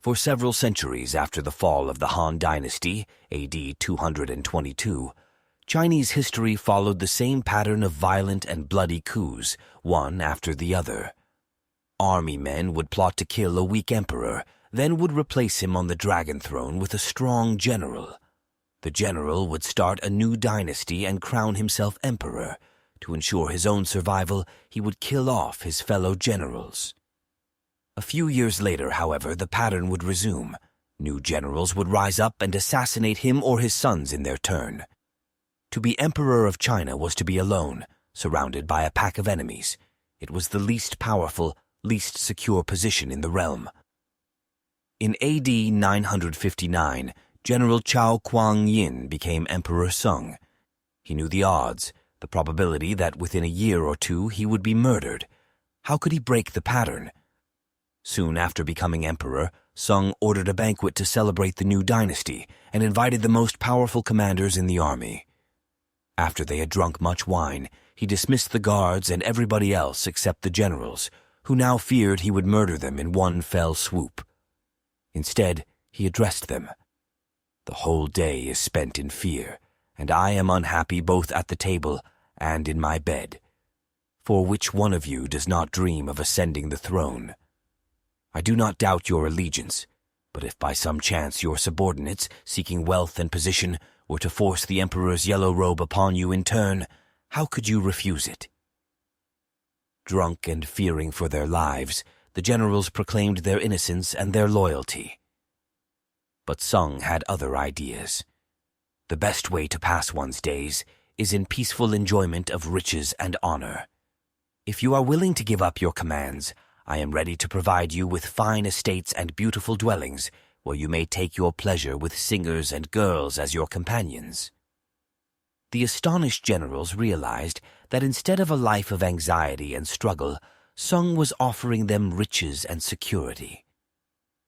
For several centuries after the fall of the Han Dynasty, AD 222, Chinese history followed the same pattern of violent and bloody coups, one after the other. Army men would plot to kill a weak emperor, then would replace him on the dragon throne with a strong general. The general would start a new dynasty and crown himself emperor. To ensure his own survival, he would kill off his fellow generals. A few years later, however, the pattern would resume. New generals would rise up and assassinate him or his sons in their turn. To be emperor of China was to be alone, surrounded by a pack of enemies. It was the least powerful, least secure position in the realm. In AD 959, General Chao Kuang Yin became Emperor Sung. He knew the odds, the probability that within a year or two he would be murdered. How could he break the pattern? Soon after becoming emperor, Sung ordered a banquet to celebrate the new dynasty and invited the most powerful commanders in the army. After they had drunk much wine, he dismissed the guards and everybody else except the generals, who now feared he would murder them in one fell swoop. Instead, he addressed them. "The whole day is spent in fear, and I am unhappy both at the table and in my bed. For which one of you does not dream of ascending the throne? I do not doubt your allegiance, but if by some chance your subordinates, seeking wealth and position, were to force the emperor's yellow robe upon you in turn, how could you refuse it?" Drunk and fearing for their lives, the generals proclaimed their innocence and their loyalty. But Sung had other ideas. The best way to pass one's days is in peaceful enjoyment of riches and honor. If you are willing to give up your commands, I am ready to provide you with fine estates and beautiful dwellings, where you may take your pleasure with singers and girls as your companions. The astonished generals realized that instead of a life of anxiety and struggle, Sung was offering them riches and security.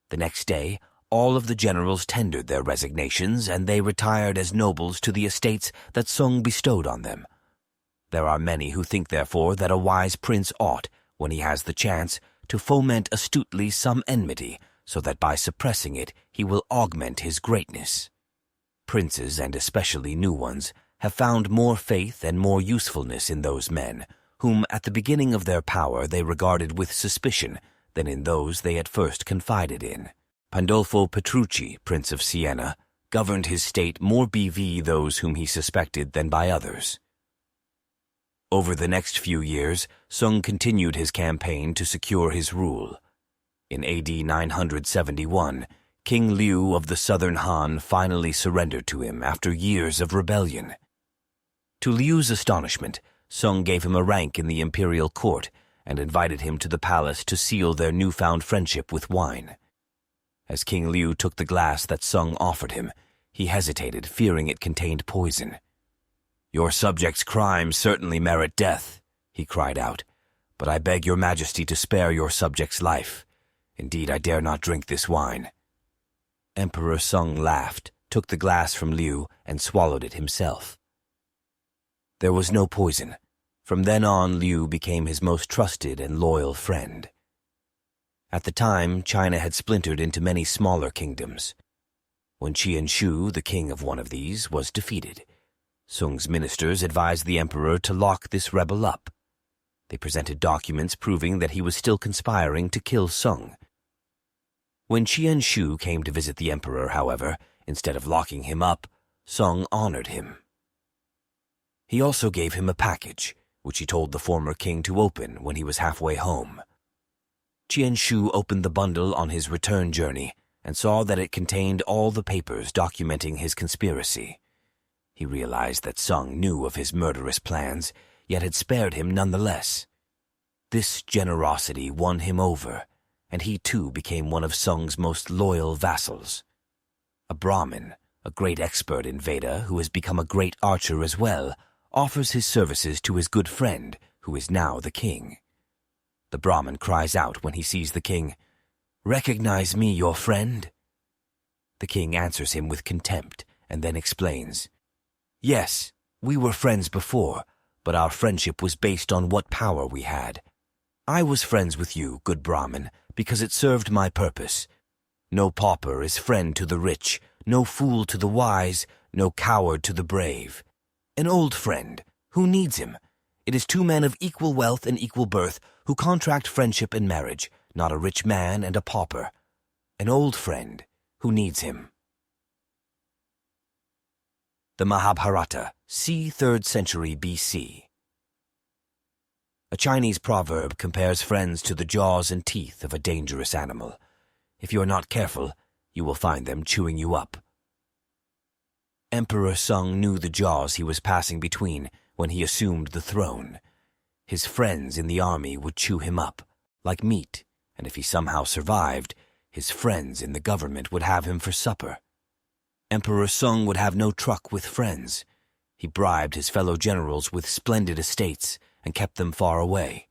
The next day, all of the generals tendered their resignations, and they retired as nobles to the estates that Sung bestowed on them. There are many who think, therefore, that a wise prince ought, when he has the chance, to foment astutely some enmity, so that by suppressing it he will augment his greatness. Princes, and especially new ones, have found more faith and more usefulness in those men, whom at the beginning of their power they regarded with suspicion, than in those they at first confided in. Pandolfo Petrucci, Prince of Siena, governed his state more bv those whom he suspected than by others. Over the next few years, Sung continued his campaign to secure his rule. In AD 971, King Liu of the southern Han finally surrendered to him after years of rebellion. To Liu's astonishment, Sung gave him a rank in the imperial court and invited him to the palace to seal their newfound friendship with wine. As King Liu took the glass that Sung offered him, he hesitated, fearing it contained poison. "Your subjects' crimes certainly merit death," he cried out, "but I beg your majesty to spare your subject's life. Indeed, I dare not drink this wine." Emperor Sung laughed, took the glass from Liu, and swallowed it himself. There was no poison. From then on, Liu became his most trusted and loyal friend. At the time, China had splintered into many smaller kingdoms. When Qianshu, the king of one of these, was defeated, Sung's ministers advised the emperor to lock this rebel up. They presented documents proving that he was still conspiring to kill Sung. When Qianshu came to visit the emperor, however, instead of locking him up, Sung honored him. He also gave him a package, which he told the former king to open when he was halfway home. Qianshu opened the bundle on his return journey and saw that it contained all the papers documenting his conspiracy. He realized that Sung knew of his murderous plans, yet had spared him nonetheless. This generosity won him over, and he too became one of Sung's most loyal vassals. A Brahmin, a great expert in Veda who has become a great archer as well, offers his services to his good friend, who is now the king. The Brahmin cries out when he sees the king, "Recognize me, your friend?" The king answers him with contempt and then explains, "Yes, we were friends before, but our friendship was based on what power we had. I was friends with you, good Brahmin, because it served my purpose. No pauper is friend to the rich, no fool to the wise, no coward to the brave. An old friend, who needs him? It is two men of equal wealth and equal birth who contract friendship in marriage, not a rich man and a pauper. An old friend, who needs him? The Mahabharata, c. 3rd century BC. A Chinese proverb compares friends to the jaws and teeth of a dangerous animal. If you are not careful, you will find them chewing you up. Emperor Sung knew the jaws he was passing between when he assumed the throne. His friends in the army would chew him up, like meat, and if he somehow survived, his friends in the government would have him for supper. Emperor Sung would have no truck with friends. He bribed his fellow generals with splendid estates and kept them far away.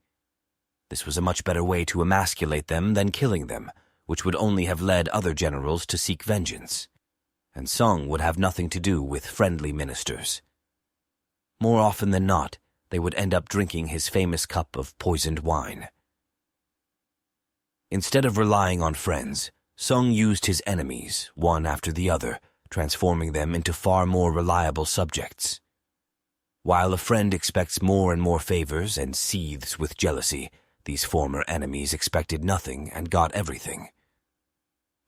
This was a much better way to emasculate them than killing them, which would only have led other generals to seek vengeance. And Sung would have nothing to do with friendly ministers. More often than not, they would end up drinking his famous cup of poisoned wine. Instead of relying on friends, Sung used his enemies, one after the other, transforming them into far more reliable subjects. While a friend expects more and more favors and seethes with jealousy, these former enemies expected nothing and got everything.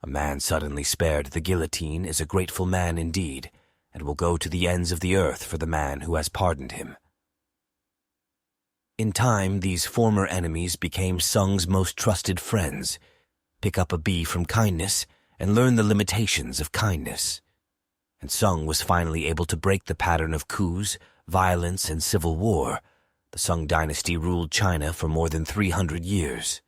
A man suddenly spared the guillotine is a grateful man indeed, and will go to the ends of the earth for the man who has pardoned him. In time, these former enemies became Sung's most trusted friends. Pick up a bee from kindness and learn the limitations of kindness. And Sung was finally able to break the pattern of coups, violence, and civil war. The Sung Dynasty ruled China for more than 300 years.